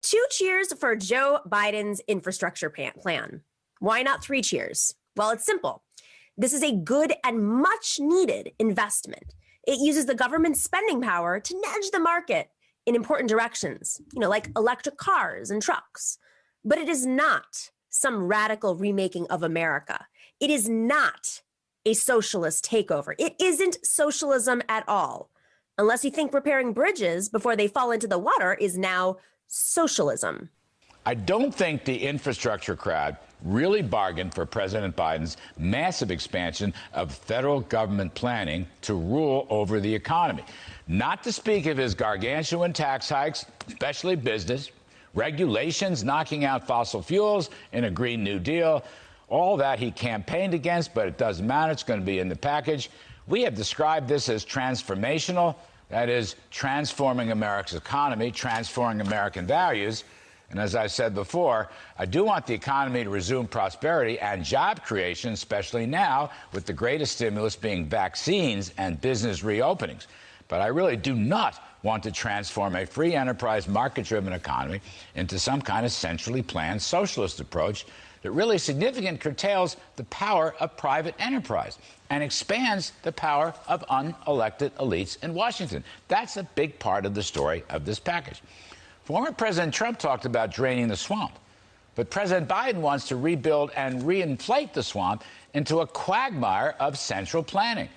2 cheers for Joe Biden's infrastructure plan. Why not 3 cheers? Well, it's simple. This is a good and much needed investment. It uses the government's spending power to nudge the market in important directions, like electric cars and trucks. But it is not some radical remaking of America. It is not a socialist takeover. It isn't socialism at all. Unless you think repairing bridges before they fall into the water is now socialism. I don't think the infrastructure crowd really bargained for President Biden's massive expansion of federal government planning to rule over the economy. Not to speak of his gargantuan tax hikes, especially business, regulations knocking out fossil fuels in a Green New Deal, all that he campaigned against, but it doesn't matter. It's going to be in the package. We have described this as transformational. That is, transforming America's economy, transforming American values. And as I said before, I do want the economy to resume prosperity and job creation, especially now with the greatest stimulus being vaccines and business reopenings. But I really do not want to transform a free enterprise, market-driven economy into some kind of centrally planned socialist approach that really significantly curtails the power of private enterprise and expands the power of unelected elites in Washington. That's a big part of the story of this package. Former President Trump talked about draining the swamp, but President Biden wants to rebuild and reinflate the swamp into a quagmire of central planning.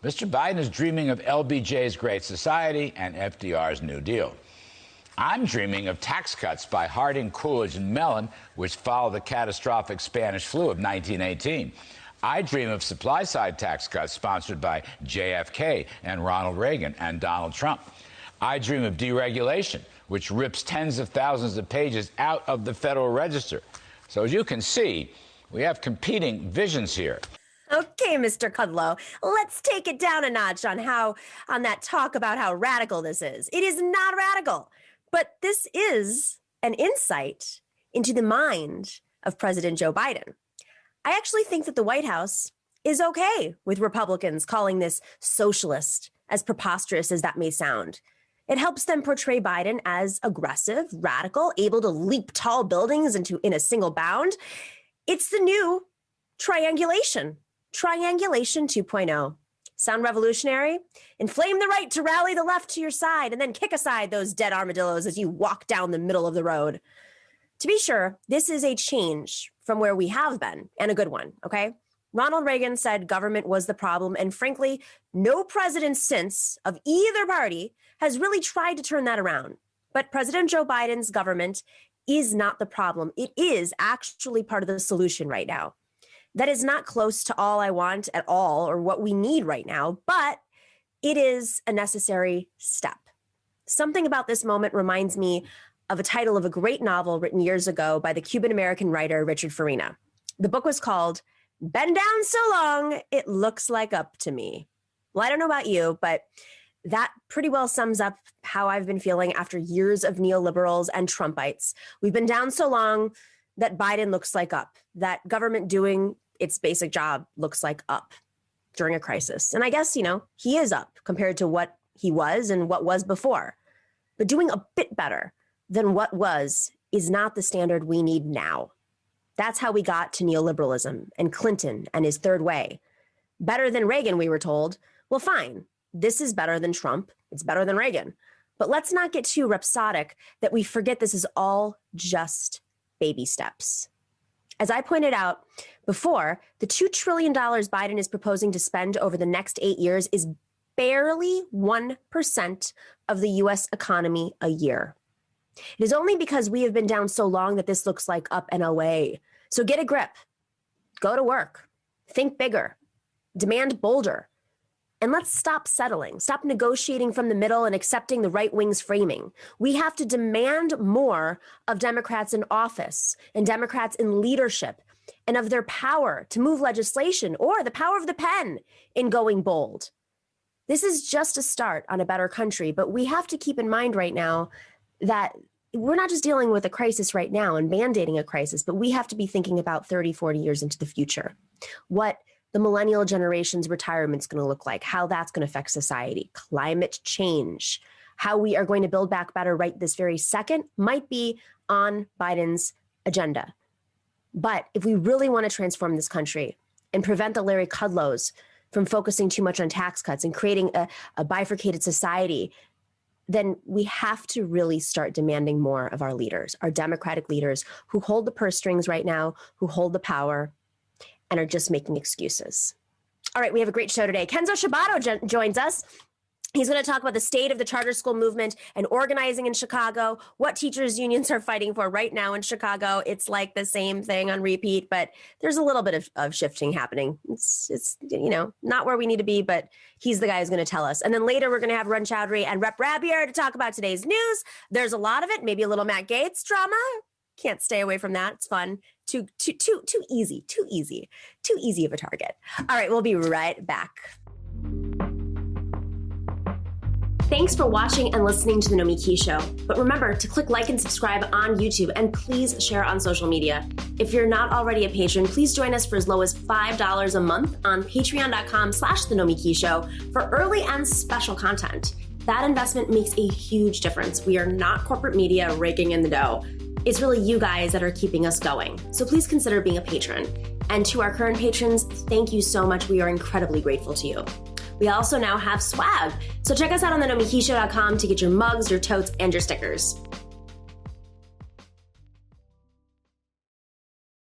Mr. Biden is dreaming of LBJ's Great Society and FDR's New Deal. I'm dreaming of tax cuts by Harding, Coolidge, and Mellon, which followed the catastrophic Spanish flu of 1918. I dream of supply-side tax cuts sponsored by JFK and Ronald Reagan and Donald Trump. I dream of deregulation, which rips tens of thousands of pages out of the Federal Register. So as you can see, we have competing visions here. Okay, Mr. Kudlow, let's take it down a notch on that talk about how radical this is. It is not radical, but this is an insight into the mind of President Joe Biden. I actually think that the White House is okay with Republicans calling this socialist, as preposterous as that may sound. It helps them portray Biden as aggressive, radical, able to leap tall buildings in a single bound. It's the new triangulation 2.0. Sound revolutionary? Inflame the right to rally the left to your side and then kick aside those dead armadillos as you walk down the middle of the road. To be sure, this is a change from where we have been, and a good one, okay? Ronald Reagan said government was the problem, and frankly, no president since of either party has really tried to turn that around. But President Joe Biden's government is not the problem. It is actually part of the solution right now. That is not close to all I want at all or what we need right now, but it is a necessary step. Something about this moment reminds me of a title of a great novel written years ago by the Cuban-American writer Richard Farina. The book was called Been Down So Long, It Looks Like Up to Me. Well, I don't know about you, but that pretty well sums up how I've been feeling after years of neoliberals and Trumpites. We've been down so long that Biden looks like up, that government doing its basic job looks like up during a crisis. And I guess, he is up compared to what he was and what was before. But doing a bit better than what was is not the standard we need now. That's how we got to neoliberalism and Clinton and his third way. Better than Reagan, we were told. Well, fine. This is better than Trump. It's better than Reagan. But let's not get too rhapsodic that we forget this is all just baby steps. As I pointed out before, the $2 trillion Biden is proposing to spend over the next 8 years is barely 1% of the U.S. economy a year. It is only because we have been down so long that this looks like up and away. So get a grip. Go to work. Think bigger. Demand bolder. And let's stop settling. Stop negotiating from the middle and accepting the right wing's framing. We have to demand more of Democrats in office and Democrats in leadership and of their power to move legislation or the power of the pen in going bold. This is just a start on a better country, but we have to keep in mind right now that we're not just dealing with a crisis right now and mandating a crisis, but we have to be thinking about 30, 40 years into the future. What the millennial generation's retirement is going to look like, how that's going to affect society, climate change, how we are going to build back better right this very second might be on Biden's agenda. But if we really want to transform this country and prevent the Larry Kudlows from focusing too much on tax cuts and creating a bifurcated society, then we have to really start demanding more of our leaders, our Democratic leaders who hold the purse strings right now, who hold the power, and are just making excuses. All right, we have a great show today. Kenzo Shibato joins us. He's going to talk about the state of the charter school movement and organizing in Chicago, what teachers' unions are fighting for right now in Chicago. It's like the same thing on repeat, but there's a little bit of shifting happening. It's not where we need to be, but he's the guy who's going to tell us. And then later, we're going to have Run Chowdhury and Rep Rabier to talk about today's news. There's a lot of it, maybe a little Matt Gaetz drama. Can't stay away from that. It's fun. Too easy of a target. All right, we'll be right back. Thanks for watching and listening to The Nomiki Show. But remember to click like and subscribe on YouTube, and please share on social media. If you're not already a patron, please join us for as low as $5 a month on patreon.com/The Nomiki Show for early and special content. That investment makes a huge difference. We are not corporate media raking in the dough. It's really you guys that are keeping us going. So please consider being a patron. And to our current patrons, thank you so much. We are incredibly grateful to you. We also now have swag. So check us out on thenomikishow.com to get your mugs, your totes, and your stickers.